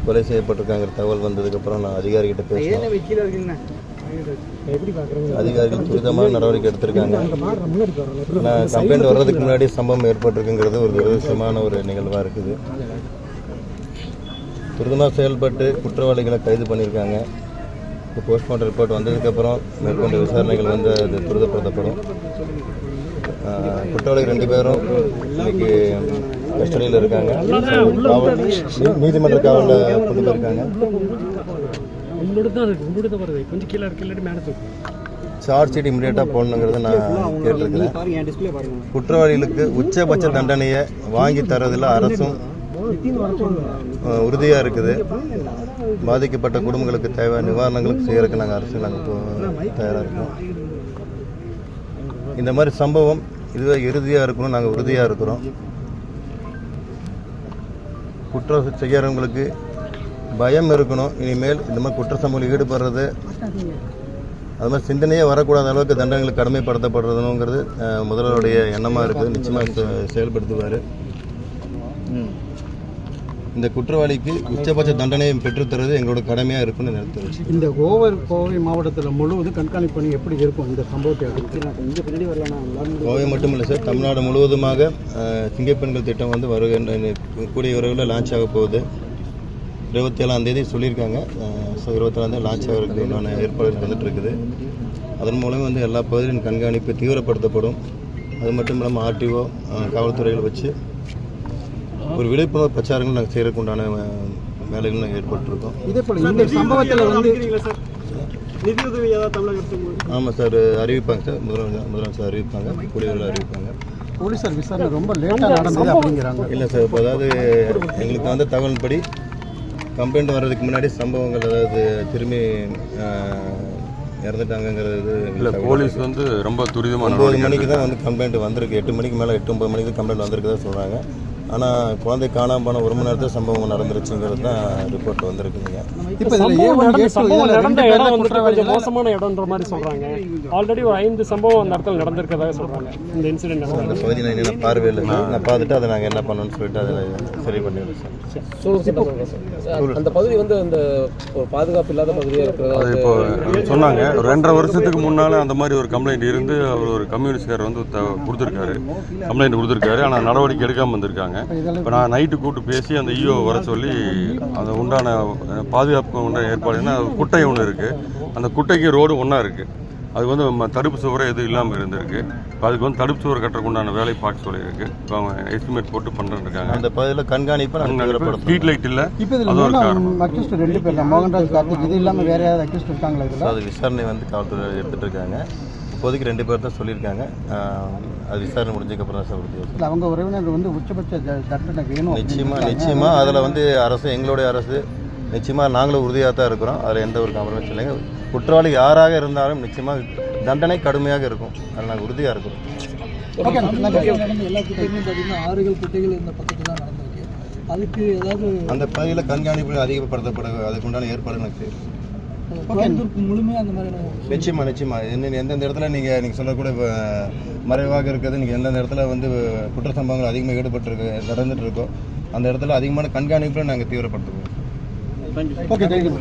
கொலை செய்யப்பட்டிருக்காங்கிற தகவல் வந்ததுக்கப்புறம் நான் அதிகாரிகிட்ட பேசினேன். அதிகாரிகள் துரிதமாக நடவடிக்கை எடுத்திருக்காங்க. நான் கம்ப்ளைண்ட் வர்றதுக்கு முன்னாடி சம்பவம் ஏற்பட்டிருக்குங்கிறது ஒரு துரதிர்ஷ்டமான ஒரு நிகழ்வாக இருக்குது. துரிதமாக செயல்பட்டு குற்றவாளிகளை கைது பண்ணியிருக்காங்க. இப்போ போஸ்ட்மார்ட்டம் ரிப்போர்ட் வந்ததுக்கப்புறம் மேற்கொண்ட விசாரணைகள் வந்து அது துரிதப்படுத்தப்படும். குற்றவாளிகள் 2 பேரும் இன்னைக்கு கஸ்டடியில் இருக்காங்க. நீதிமன்ற காவலில் கொண்டு போயிருக்காங்க. சார்ஜ் ஷீட் இமிடியேட்டாக போடணுங்கிறத நான் கேட்டிருக்கிறேன். குற்றவாளிகளுக்கு உச்சபட்ச தண்டனையை வாங்கி தரதில் அரசும் உறுதியாக இருக்குது. பாதிக்கப்பட்ட குடும்பங்களுக்கு தேவையான நிவாரணங்களுக்கு செய்யறதுக்கு நாங்கள் தயாராக இருக்கோம். இந்த மாதிரி சம்பவம் இதுவே இறுதியாக இருக்கணும், நாங்கள் உறுதியாக இருக்கிறோம். குற்றம் செய்யறவங்களுக்கு பயம் இருக்கணும். இனிமேல் இந்த மாதிரி குற்ற சம்பவத்தில் ஈடுபடுறது அது மாதிரி சிந்தனையே வரக்கூடாத அளவுக்கு தண்டனைகள் கடமைப்படுத்தப்படுறதுங்கிறது முதல்வருடைய எண்ணமாக இருக்குது. நிச்சயமாக செயல்படுத்துவார். இந்த குற்றவாளிக்கு உச்சபட்ச தண்டனையை பெற்றுத்தருவது எங்களோட கடமையாக இருக்குன்னு நிறுத்துது. இந்த கோவை மாவட்டத்தில் முழுவதும் கண்காணிப்பு பணி எப்படி இருக்கும்? இந்த சம்பவத்தை கோவை மட்டும் இல்லை சார், தமிழ்நாடு முழுவதுமாக சிங்கப்பெண்கள் திட்டம் வந்து வருகின்ற கூடிய விரைவில் லான்ச் ஆக போகுது. 27ஆம் தேதி சொல்லியிருக்காங்க. ஸோ 24ஆம் தேதி லான்ச் ஆகிறதுக்கு உண்டான ஏற்பாடுகள் வந்துட்டு இருக்குது. அதன் மூலமே வந்து எல்லா பகுதியின் கண்காணிப்பு தீவிரப்படுத்தப்படும். அது மட்டும் இல்லாமல் ஆர்டிஓ காவல்துறைகள் வச்சு ஒரு விழிப்புணர்வு பிரச்சாரங்கள் நாங்கள் செய்யறதுக்கு உண்டான வேலைகள் நாங்கள் ஏற்பட்டிருக்கோம். இதே போல் இந்த சம்பவத்தில் வந்து நிதியுதவி ஏதாவது தமிழகத்துக்கு? ஆமாம் சார், அறிவிப்பாங்க சார். முதலமைச்சர் அறிவிப்பாங்க, கூடியவர்கள் அறிவிப்பாங்க. போலீஸார் விசாரணை ரொம்ப லேட்டாக நடந்தது அப்படிங்கிறாங்க. இல்லை சார், இப்போ அதாவது எங்களுக்கு வந்த தகவல்படி கம்ப்ளைண்ட் வர்றதுக்கு முன்னாடி சம்பவங்கள் அதாவது திரும்பி இறந்துட்டாங்கிறது இல்லை. போலீஸ் வந்து ரொம்ப துரிதமாக 9 மணிக்கு தான் வந்து கம்ப்ளைண்ட் வந்திருக்கு. 8 மணிக்கு மேலே 8-9 மணிக்கு தான் கம்ப்ளைண்ட் வந்திருக்குதா சொல்கிறாங்க. ஆனால் குழந்தை காணாமல் போன 1 மணி நேரத்தில் சம்பவம் நடந்துருச்சுங்கிறது தான் ரிப்போர்ட் வந்திருக்குதுங்க. இப்போ மோசமான இடம்ன்ற மாதிரி சொல்கிறாங்க. ஆல்ரெடி ஒரு 5 சம்பவம் அந்த இடத்துல நடந்திருக்கிறதாக சொல்கிறாங்க. இந்த இன்சிடென்ட் அந்த பகுதி நான் என்ன பார்வையில் நான் பார்த்துட்டு அதை நாங்கள் என்ன பண்ணணும்னு சொல்லிட்டு அதில் சரி பண்ணிடுறோம் சார். அந்த பகுதி வந்து அந்த ஒரு பாதுகாப்பு இல்லாத பகுதியாக இருக்கிறதா அது இப்போ சொன்னாங்க. 2.5 வருஷத்துக்கு முன்னால் அந்த மாதிரி ஒரு கம்ப்ளைண்ட் இருந்து அவர் ஒரு கம்யூனிஸ்ட்கார் வந்து கொடுத்துருக்காரு, கம்ப்ளைண்ட் கொடுத்துருக்காரு. ஆனால் நடவடிக்கை எடுக்காமல் வந்திருக்காங்க. இப்போ நான் நைட்டு கூப்பிட்டு பேசி அந்த ஈஓ வர சொல்லி அந்த உண்டான பாதுகாப்பு உண்டான ஏற்பாடுன்னா குட்டை ஒன்று இருக்குது. அந்த குட்டைக்கு ரோடு ஒன்றா இருக்குது. அது வந்து தடுப்பு சுவரை எதுவும் இல்லாமல் இருந்திருக்கு. இப்போ அதுக்கு வந்து தடுப்பு சுவர் கட்டுறதுக்கு உண்டான வேலை பார்க்க சொல்லியிருக்கு. இப்போ அவங்க எஸ்டிமேட் போட்டு பண்ணுறேன்னு இருக்காங்க. அந்த பகுதியில் கண்காணிப்பு ஸ்ட்ரீட் லைட் இல்லை. இப்போ அது அக்யூஸ்ட் 2 பேர் மோகன்ராஜ் கார்த்திக் இது இல்லாமல் வேறு ஏதாவது அக்யூஸ்ட் இருக்காங்களா? அது விசாரணை வந்து காவல்துறை எடுத்துகிட்டு இருக்காங்க. இப்போதைக்கு 2 பேர் தான் சொல்லியிருக்காங்க. அது விசாரணை முடிஞ்சதுக்கப்புறம் தான் சார் அவங்க உறவினர் வந்து உச்சபட்ச தண்டனை வேணும். நிச்சயமாக அதில் வந்து அரசு, எங்களுடைய அரசு நிச்சயமாக நாங்களும் உறுதியாக தான் இருக்கிறோம். அதில் எந்த ஒரு காம்ப்ரமைஸ் இல்லைங்க. குற்றவாளி யாராக இருந்தாலும் நிச்சயமாக தண்டனை கடுமையாக இருக்கும். அதில் நாங்கள் உறுதியாக இருக்கிறோம். எல்லா குட்டைகளும் பார்த்தீங்கன்னா ஆறுகள் குட்டைகள் இந்த பக்கத்தில் தான் நடந்திருக்கு. அதுக்கு ஏதாவது அந்த பகுதியில் கண்காணிப்பு அதிகப்படுத்தப்பட அதுக்குண்டான ஏற்பாடு எனக்கு செய்யும். முழுமையாக அந்த மாதிரி நிச்சயமாக எந்தெந்த இடத்துல நீங்கள் சொல்லக்கூட மறைவாக இருக்கிறது, நீங்கள் எந்தெந்த இடத்துல வந்து குற்ற சம்பவங்கள் அதிகமாக நடந்துட்டு இருக்கோ அந்த இடத்துல அதிகமான கண்காணிப்பில் நாங்கள் தீவிரப்படுத்துவோம். Okay, thank you.